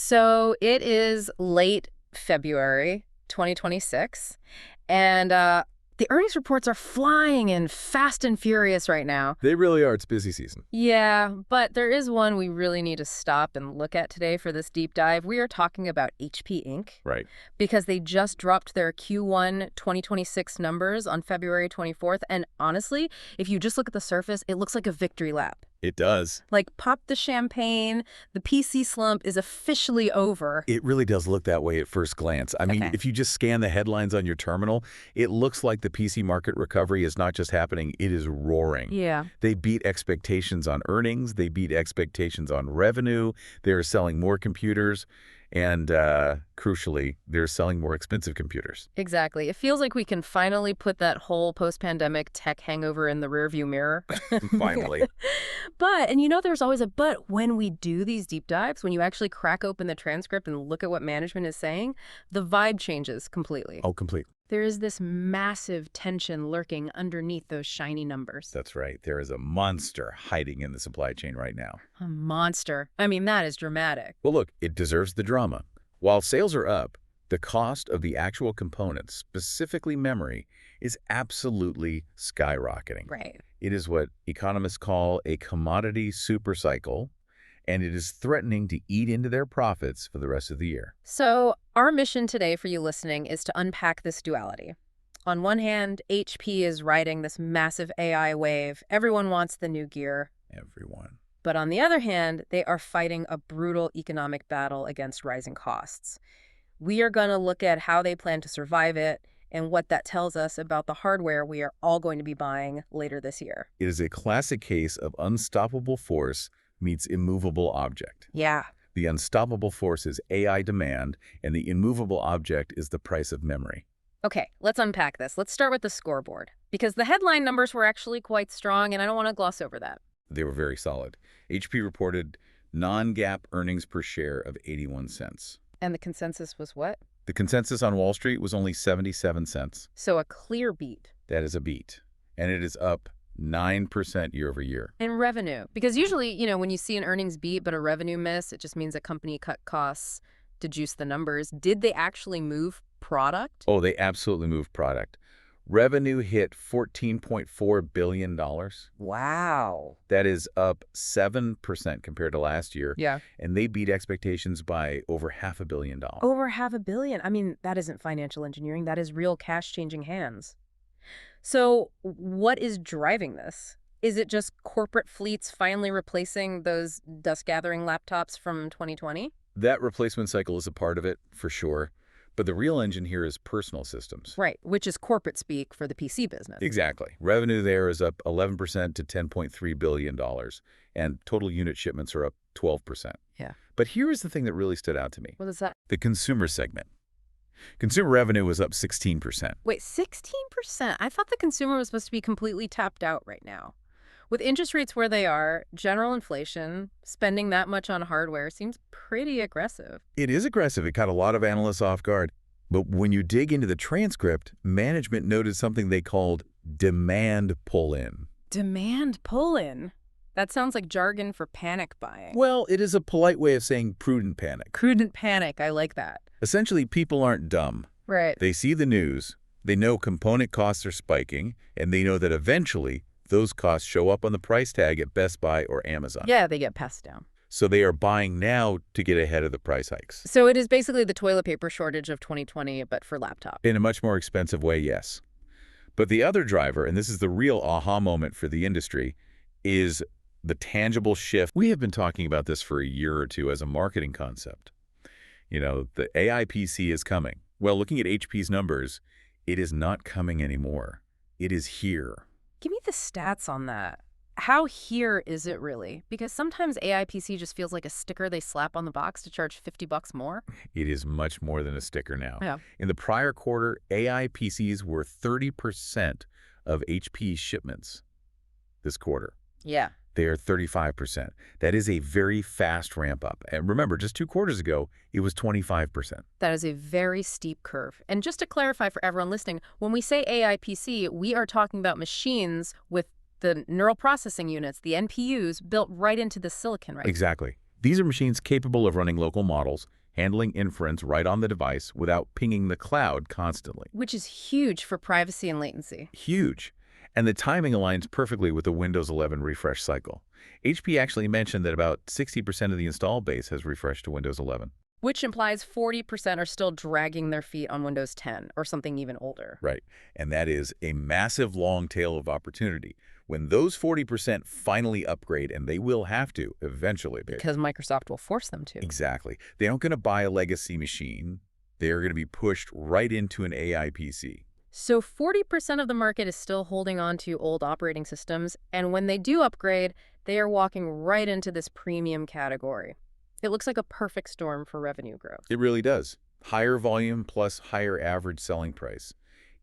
So it is late February 2026, and the earnings reports are flying in fast and furious right now. They really are. It's busy season. Yeah, but there is one we really need to stop and look at today for this deep dive. We are talking about HP Inc. Right. Because they just dropped their Q1 2026 numbers on February 24th, and honestly, if you just look at the surface, it looks like a victory lap. It does. Like, pop the champagne, the PC slump is officially over. It really does look that way at first glance. I mean, if you just scan the headlines on your terminal, it looks like the PC market recovery is not just happening, it is roaring. Yeah. They beat expectations on earnings. They beat expectations on revenue. They're selling more computers. And crucially, they're selling more expensive computers. Exactly. It feels like we can finally put that whole post-pandemic tech hangover in the rearview mirror. Finally. And there's always a but when we do these deep dives, when you actually crack open the transcript and look at what management is saying, the vibe changes completely. Oh, completely. There is this massive tension lurking underneath those shiny numbers. That's right. There is a monster hiding in the supply chain right now. A monster. I mean, that is dramatic. Well, look, it deserves the drama. While sales are up, the cost of the actual components, specifically memory, is absolutely skyrocketing. Right. It is what economists call a commodity supercycle, and it is threatening to eat into their profits for the rest of the year. So our mission today for you listening is to unpack this duality. On one hand, HP is riding this massive AI wave. Everyone wants the new gear. Everyone. But on the other hand, they are fighting a brutal economic battle against rising costs. We are going to look at how they plan to survive it and what that tells us about the hardware we are all going to be buying later this year. It is a classic case of unstoppable force meets immovable object. Yeah. The unstoppable force is AI demand, and the immovable object is the price of memory. Okay, let's unpack this. Let's start with the scoreboard, because the headline numbers were actually quite strong, and I don't want to gloss over that. They were very solid. HP reported non-GAAP earnings per share of 81 cents. And the consensus was what? The consensus on Wall Street was only 77 cents. So a clear beat. That is a beat. And it is up 9% year over year. In revenue. Because usually, when you see an earnings beat but a revenue miss, it just means a company cut costs to juice the numbers. Did they actually move product? Oh, they absolutely moved product. Revenue hit $14.4 billion. Wow. That is up 7% compared to last year. Yeah. And they beat expectations by over $500 million. Over $500 million. I mean, that isn't financial engineering. That is real cash changing hands. So what is driving this? Is it just corporate fleets finally replacing those dust-gathering laptops from 2020? That replacement cycle is a part of it, for sure. But the real engine here is personal systems. Right, which is corporate speak for the PC business. Exactly. Revenue there is up 11% to $10.3 billion, and total unit shipments are up 12%. Yeah. But here is the thing that really stood out to me. What is that? The consumer segment. Consumer revenue was up 16%. Wait, 16%? I thought the consumer was supposed to be completely tapped out right now. With interest rates where they are, general inflation, spending that much on hardware seems pretty aggressive. It is aggressive. It caught a lot of analysts off guard. But when you dig into the transcript, management noted something they called demand pull-in. Demand pull-in? That sounds like jargon for panic buying. Well, it is a polite way of saying prudent panic. Prudent panic, I like that. Essentially, people aren't dumb. Right. They see the news, they know component costs are spiking, and they know that eventually those costs show up on the price tag at Best Buy or Amazon. Yeah, they get passed down. So they are buying now to get ahead of the price hikes. So it is basically the toilet paper shortage of 2020, but for laptop. In a much more expensive way, yes. But the other driver, and this is the real aha moment for the industry, is the tangible shift. We have been talking about this for a year or two as a marketing concept. The AI PC is coming. Well, looking at HP's numbers, it is not coming anymore. It is here. Give me the stats on that. How here is it really? Because sometimes AI PC just feels like a sticker they slap on the box to charge $50 more. It is much more than a sticker now. Yeah. In the prior quarter, AI PCs were 30% of HP's shipments this quarter. Yeah. They are 35%. That is a very fast ramp up. And remember, just 2 quarters ago, it was 25%. That is a very steep curve. And just to clarify for everyone listening, when we say AI PC, we are talking about machines with the neural processing units, the NPUs, built right into the silicon, right? Exactly. These are machines capable of running local models, handling inference right on the device without pinging the cloud constantly. Which is huge for privacy and latency. Huge. And the timing aligns perfectly with the Windows 11 refresh cycle. HP actually mentioned that about 60% of the install base has refreshed to Windows 11. Which implies 40% are still dragging their feet on Windows 10 or something even older. Right. And that is a massive long tail of opportunity. When those 40% finally upgrade, and they will have to eventually. Because Microsoft will force them to. Exactly. They aren't going to buy a legacy machine. They're going to be pushed right into an AI PC. So 40% of the market is still holding on to old operating systems, and when they do upgrade, they are walking right into this premium category. It looks like a perfect storm for revenue growth. It really does. Higher volume plus higher average selling price.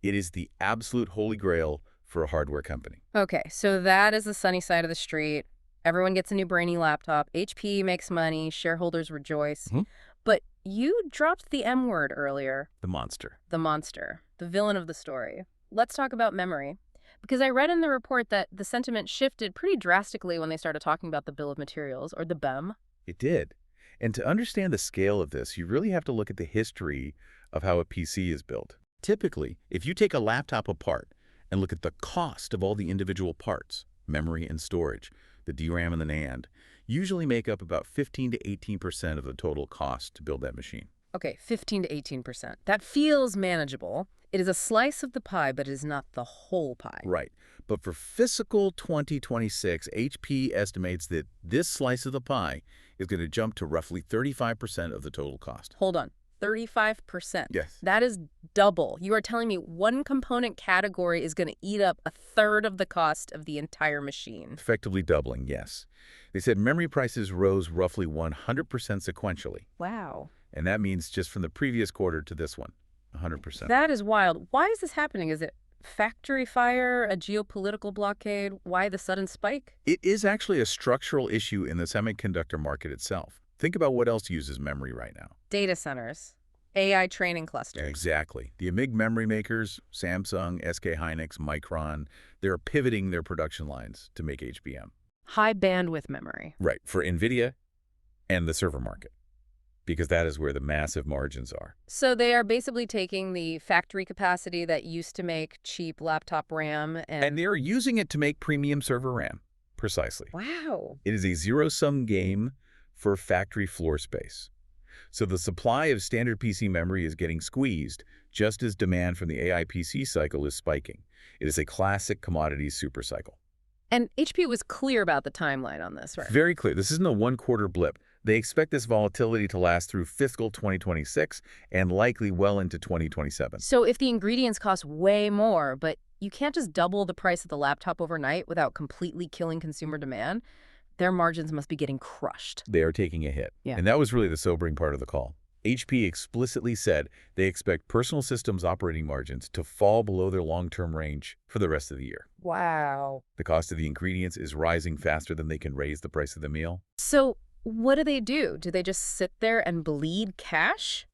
It is the absolute holy grail for a hardware company. Okay, so that is the sunny side of the street. Everyone gets a new brainy laptop. HP makes money. Shareholders rejoice. But you dropped the M word earlier. The monster. The monster. The villain of the story. Let's talk about memory. Because I read in the report that the sentiment shifted pretty drastically when they started talking about the bill of materials, or the BEM. It did. And to understand the scale of this, you really have to look at the history of how a PC is built. Typically, if you take a laptop apart and look at the cost of all the individual parts, memory and storage, the DRAM and the NAND, usually make up about 15 to 18% of the total cost to build that machine. Okay, 15 to 18%. That feels manageable. It is a slice of the pie, but it is not the whole pie. Right. But for fiscal 2026, HP estimates that this slice of the pie is going to jump to roughly 35% of the total cost. Hold on. 35%. Yes. That is double. You are telling me one component category is going to eat up a third of the cost of the entire machine. Effectively doubling, yes. They said memory prices rose roughly 100% sequentially. Wow. And that means just from the previous quarter to this one, 100%. That is wild. Why is this happening? Is it factory fire, a geopolitical blockade? Why the sudden spike? It is actually a structural issue in the semiconductor market itself. Think about what else uses memory right now. Data centers, AI training clusters. Exactly. The big memory makers, Samsung, SK Hynix, Micron, they're pivoting their production lines to make HBM. High bandwidth memory. Right, for NVIDIA and the server market, because that is where the massive margins are. So they are basically taking the factory capacity that used to make cheap laptop RAM And they're using it to make premium server RAM. Precisely. Wow. It is a zero-sum game for factory floor space. So the supply of standard PC memory is getting squeezed, just as demand from the AI PC cycle is spiking. It is a classic commodities supercycle. And HP was clear about the timeline on this, right? Very clear. This isn't a one-quarter blip. They expect this volatility to last through fiscal 2026 and likely well into 2027. So if the ingredients cost way more, but you can't just double the price of the laptop overnight without completely killing consumer demand, their margins must be getting crushed. They are taking a hit. Yeah. And that was really the sobering part of the call. HP explicitly said they expect personal systems operating margins to fall below their long-term range for the rest of the year. Wow. The cost of the ingredients is rising faster than they can raise the price of the meal. So what do? Do they just sit there and bleed cash?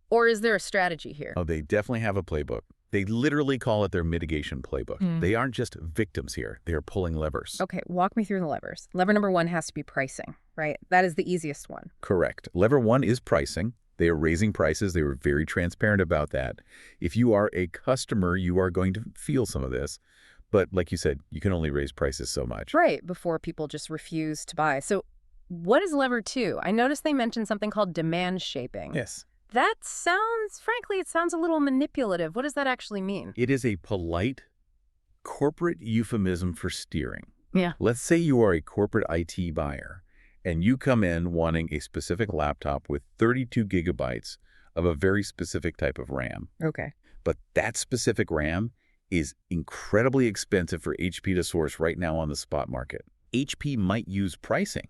Or is there a strategy here? Oh, they definitely have a playbook. They literally call it their mitigation playbook. They aren't just victims here. They are pulling levers. Okay, walk me through the levers. Lever number one has to be pricing, right? That is the easiest one. Correct. Lever one is pricing. They are raising prices. They were very transparent about that. If you are a customer, you are going to feel some of this. But like you said, you can only raise prices so much. Right, before people just refuse to buy. So what is lever two? I noticed they mentioned something called demand shaping. Yes. That sounds, frankly, it sounds a little manipulative. What does that actually mean? It is a polite corporate euphemism for steering. Yeah. Let's say you are a corporate IT buyer and you come in wanting a specific laptop with 32 gigabytes of a very specific type of RAM. Okay. But that specific RAM is incredibly expensive for HP to source right now on the spot market. HP might use pricing,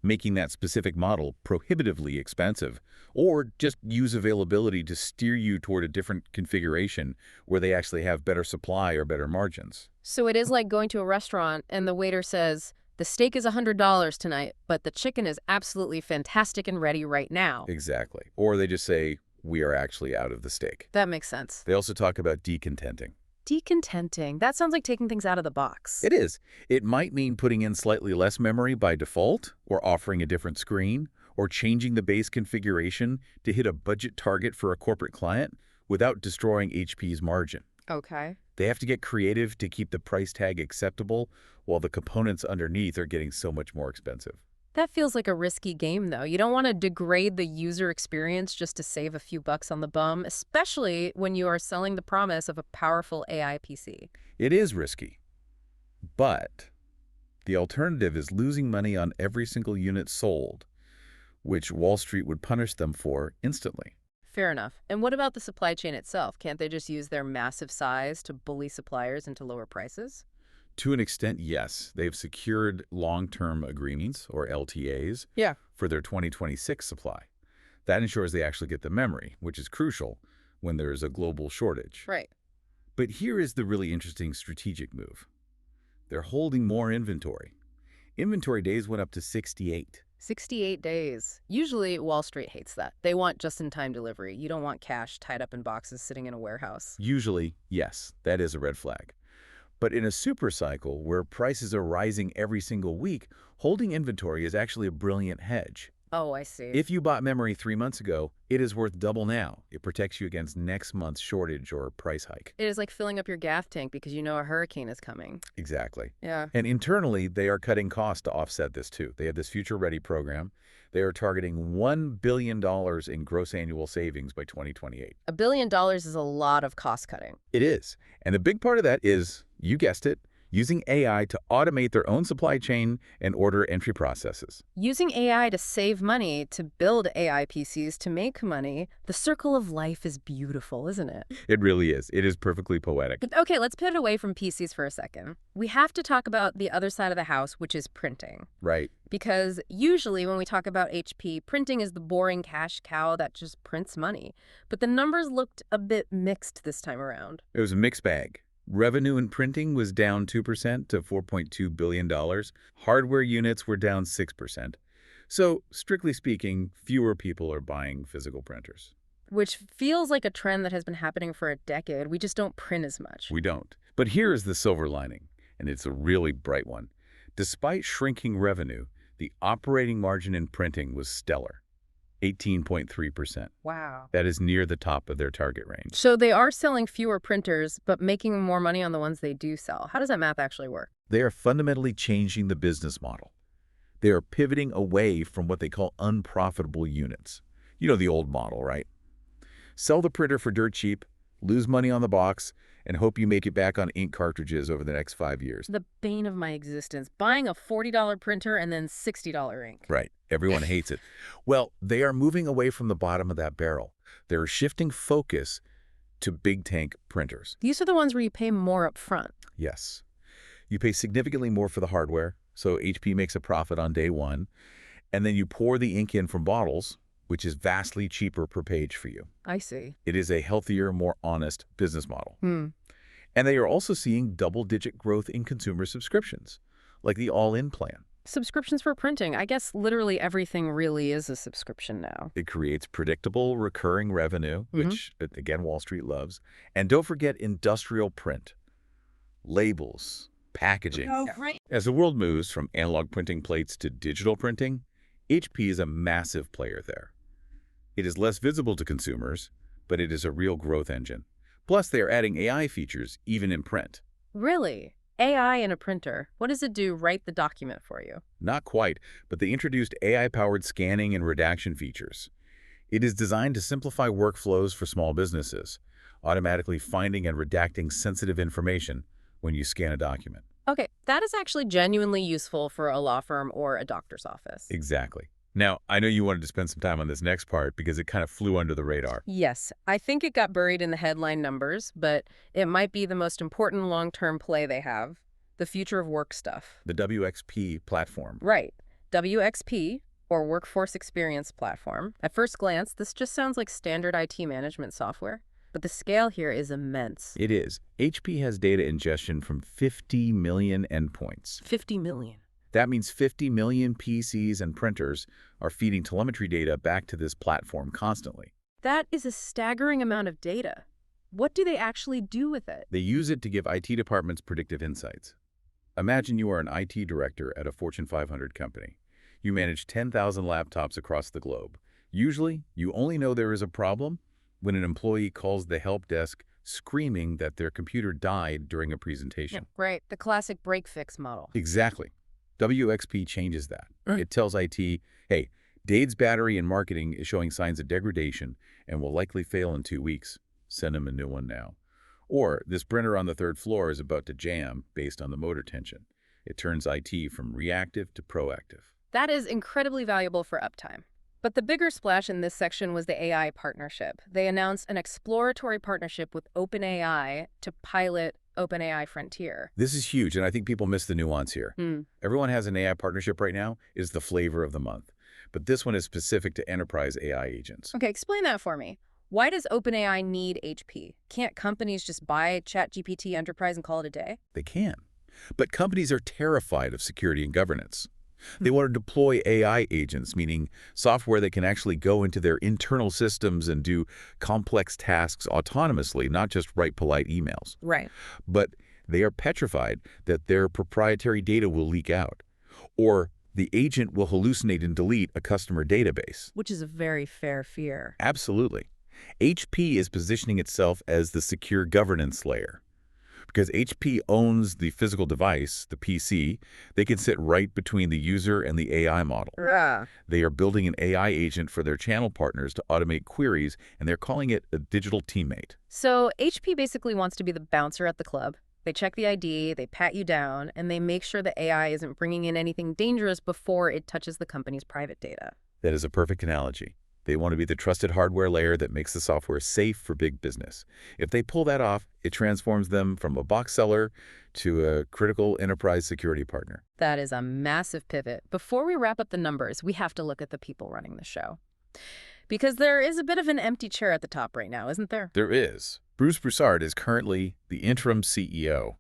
making that specific model prohibitively expensive, or just use availability to steer you toward a different configuration where they actually have better supply or better margins. So it is like going to a restaurant and the waiter says, the steak is $100 tonight, but the chicken is absolutely fantastic and ready right now. Exactly. Or they just say, we are actually out of the steak. That makes sense. They also talk about decontenting. Decontenting. That sounds like taking things out of the box. It is. It might mean putting in slightly less memory by default, or offering a different screen, or changing the base configuration to hit a budget target for a corporate client without destroying HP's margin. Okay. They have to get creative to keep the price tag acceptable while the components underneath are getting so much more expensive. That feels like a risky game, though. You don't want to degrade the user experience just to save a few bucks on the bum, especially when you are selling the promise of a powerful AI PC. It is risky, but the alternative is losing money on every single unit sold, which Wall Street would punish them for instantly. Fair enough. And what about the supply chain itself? Can't they just use their massive size to bully suppliers into lower prices? To an extent, yes. They've secured long-term agreements, or LTAs, Yeah. for their 2026 supply. That ensures they actually get the memory, which is crucial when there's a global shortage. Right. But here is the really interesting strategic move. They're holding more inventory. Inventory days went up to 68. 68 days. Usually, Wall Street hates that. They want just-in-time delivery. You don't want cash tied up in boxes sitting in a warehouse. Usually, yes, that is a red flag. But in a super cycle where prices are rising every single week, holding inventory is actually a brilliant hedge. Oh, I see. If you bought memory 3 months ago, it is worth double now. It protects you against next month's shortage or price hike. It is like filling up your gas tank because you know a hurricane is coming. Exactly. Yeah. And internally, they are cutting costs to offset this too. They have this Future Ready program. They are targeting $1 billion in gross annual savings by 2028. $1 billion is a lot of cost cutting. It is. And the big part of that is, you guessed it, using AI to automate their own supply chain and order entry processes. Using AI to save money, to build AI PCs to make money, the circle of life is beautiful, isn't it? It really is. It is perfectly poetic. Okay, let's pivot away from PCs for a second. We have to talk about the other side of the house, which is printing. Right. Because usually when we talk about HP, printing is the boring cash cow that just prints money. But the numbers looked a bit mixed this time around. It was a mixed bag. Revenue in printing was down 2% to $4.2 billion. Hardware units were down 6%. So, strictly speaking, fewer people are buying physical printers. Which feels like a trend that has been happening for a decade. We just don't print as much. We don't. But here is the silver lining, and it's a really bright one. Despite shrinking revenue, the operating margin in printing was stellar, 18.3%. Wow. That is near the top of their target range. So they are selling fewer printers, but making more money on the ones they do sell. How does that math actually work? They are fundamentally changing the business model. They are pivoting away from what they call unprofitable units. You know the old model, right? Sell the printer for dirt cheap, lose money on the box, and hope you make it back on ink cartridges over the next 5 years. The bane of my existence. Buying a $40 printer and then $60 ink. Right. Everyone hates it. Well, they are moving away from the bottom of that barrel. They're shifting focus to big tank printers. These are the ones where you pay more up front. Yes. You pay significantly more for the hardware, so HP makes a profit on day one, and then you pour the ink in from bottles, which is vastly cheaper per page for you. I see. It is a healthier, more honest business model. And they are also seeing double-digit growth in consumer subscriptions, like the all-in plan. Subscriptions for printing. I guess literally everything really is a subscription now. It creates predictable, recurring revenue, which, again, Wall Street loves. And don't forget industrial print, labels, packaging. Oh, great. As the world moves from analog printing plates to digital printing, HP is a massive player there. It is less visible to consumers, but it is a real growth engine. Plus, they are adding AI features even in print. Really? AI in a printer. What does it do? Write the document for you? Not quite, but they introduced AI-powered scanning and redaction features. It is designed to simplify workflows for small businesses, automatically finding and redacting sensitive information when you scan a document. Okay, that is actually genuinely useful for a law firm or a doctor's office. Exactly. Now, I know you wanted to spend some time on this next part because it kind of flew under the radar. Yes, I think it got buried in the headline numbers, but it might be the most important long-term play they have, the future of work stuff. The WXP platform. Right. WXP, or Workforce Experience Platform. At first glance, this just sounds like standard IT management software, but the scale here is immense. It is. HP has data ingestion from 50 million endpoints. 50 million. That means 50 million PCs and printers are feeding telemetry data back to this platform constantly. That is a staggering amount of data. What do they actually do with it? They use it to give IT departments predictive insights. Imagine you are an IT director at a Fortune 500 company. You manage 10,000 laptops across the globe. Usually, you only know there is a problem when an employee calls the help desk screaming that their computer died during a presentation. Right, the classic break-fix model. Exactly. WXP changes that. Right. It tells IT, hey, Dade's battery in marketing is showing signs of degradation and will likely fail in 2 weeks. Send him a new one now. Or this printer on the third floor is about to jam based on the motor tension. It turns IT from reactive to proactive. That is incredibly valuable for uptime. But the bigger splash in this section was the AI partnership. They announced an exploratory partnership with OpenAI to pilot OpenAI Frontier. This is huge, and I think people miss the nuance here. Everyone has an AI partnership right now. It's the flavor of the month. But this one is specific to enterprise AI agents. Okay, explain that for me. Why does OpenAI need HP? Can't companies just buy ChatGPT Enterprise and call it a day? They can. But companies are terrified of security and governance. They want to deploy AI agents, meaning software that can actually go into their internal systems and do complex tasks autonomously, not just write polite emails. Right. But they are petrified that their proprietary data will leak out, or the agent will hallucinate and delete a customer database. Which is a very fair fear. Absolutely. HP is positioning itself as the secure governance layer. Because HP owns the physical device, the PC, they can sit right between the user and the AI model. Yeah. They are building an AI agent for their channel partners to automate queries, and they're calling it a digital teammate. So HP basically wants to be the bouncer at the club. They check the ID, they pat you down, and they make sure the AI isn't bringing in anything dangerous before it touches the company's private data. That is a perfect analogy. They want to be the trusted hardware layer that makes the software safe for big business. If they pull that off, it transforms them from a box seller to a critical enterprise security partner. That is a massive pivot. Before we wrap up the numbers, we have to look at the people running the show. Because there is a bit of an empty chair at the top right now, isn't there? There is. Bruce Broussard is currently the interim CEO.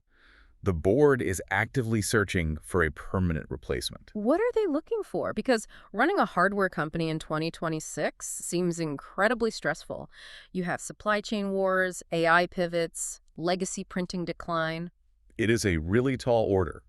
The board is actively searching for a permanent replacement. What are they looking for? Because running a hardware company in 2026 seems incredibly stressful. You have supply chain wars, AI pivots, legacy printing decline. It is a really tall order.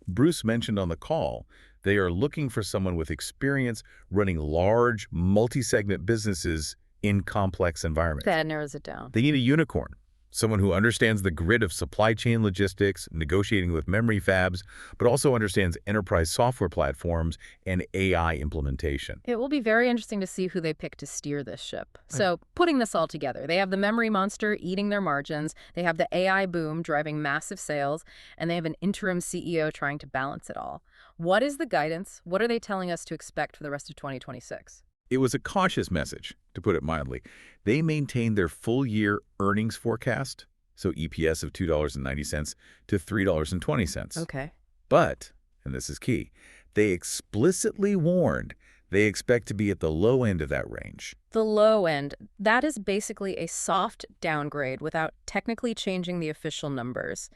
Bruce mentioned on the call they are looking for someone with experience running large, multi-segment businesses in complex environments. That narrows it down. They need a unicorn. Someone who understands the grid of supply chain logistics, negotiating with memory fabs, but also understands enterprise software platforms and AI implementation. It will be very interesting to see who they pick to steer this ship. So, putting this all together, they have the memory monster eating their margins, they have the AI boom driving massive sales, and they have an interim CEO trying to balance it all. What is the guidance? What are they telling us to expect for the rest of 2026? It was a cautious message, to put it mildly. They maintained their full-year earnings forecast, so EPS of $2.90 to $3.20. Okay. But, and this is key, they explicitly warned they expect to be at the low end of that range. The low end, that is basically a soft downgrade without technically changing the official numbers.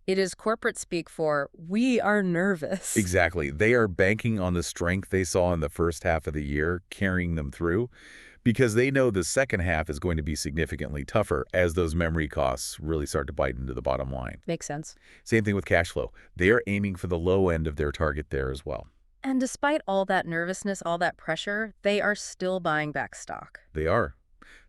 It is corporate speak for, we are nervous. Exactly. They are banking on the strength they saw in the first half of the year, carrying them through, because they know the second half is going to be significantly tougher as those memory costs really start to bite into the bottom line. Makes sense. Same thing with cash flow. They are aiming for the low end of their target there as well. And despite all that nervousness, all that pressure, they are still buying back stock. They are.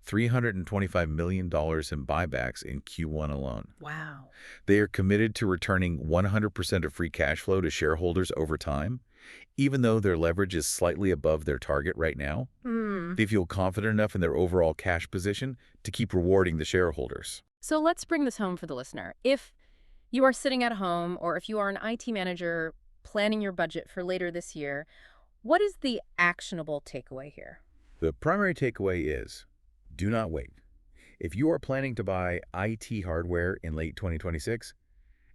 $325 million in buybacks in Q1 alone. Wow. They are committed to returning 100% of free cash flow to shareholders over time, even though their leverage is slightly above their target right now. They feel confident enough in their overall cash position to keep rewarding the shareholders. So let's bring this home for the listener. If you are sitting at home, or if you are an IT manager planning your budget for later this year, what is the actionable takeaway here? The primary takeaway is, do not wait. If you are planning to buy IT hardware in late 2026,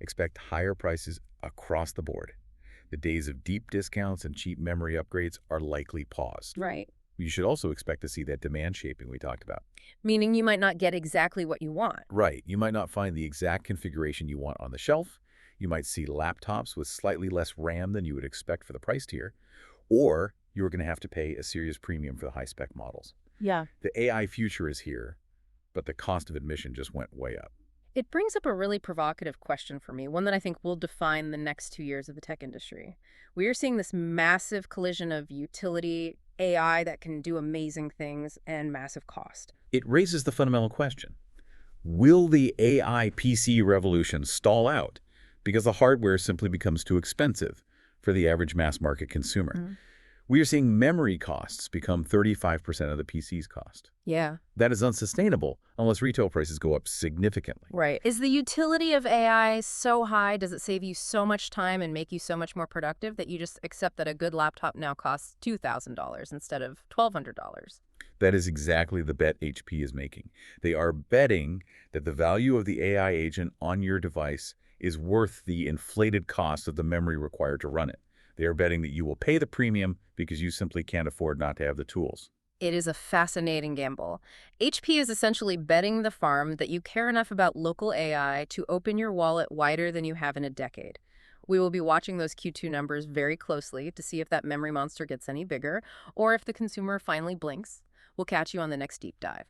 expect higher prices across the board. The days of deep discounts and cheap memory upgrades are likely paused. Right. You should also expect to see that demand shaping we talked about. Meaning you might not get exactly what you want. Right. You might not find the exact configuration you want on the shelf. You might see laptops with slightly less RAM than you would expect for the price tier. Or you're going to have to pay a serious premium for the high-spec models. Yeah. The AI future is here, but the cost of admission just went way up. It brings up a really provocative question for me, one that I think will define the next 2 years of the tech industry. We are seeing this massive collision of utility, AI that can do amazing things, and massive cost. It raises the fundamental question. Will the AI PC revolution stall out because the hardware simply becomes too expensive for the average mass market consumer? Mhm. We are seeing memory costs become 35% of the PC's cost. Yeah, That is unsustainable unless retail prices go up significantly. right. Is the utility of AI so high, does it save you so much time and make you so much more productive that you just accept that a good laptop now costs $2,000 instead of $1,200? That is exactly the bet HP is making. They are betting that the value of the AI agent on your device is worth the inflated cost of the memory required to run it. They are betting that you will pay the premium because you simply can't afford not to have the tools. It is a fascinating gamble. HP is essentially betting the farm that you care enough about local AI to open your wallet wider than you have in a decade. We will be watching those Q2 numbers very closely to see if that memory monster gets any bigger or if the consumer finally blinks. We'll catch you on the next deep dive.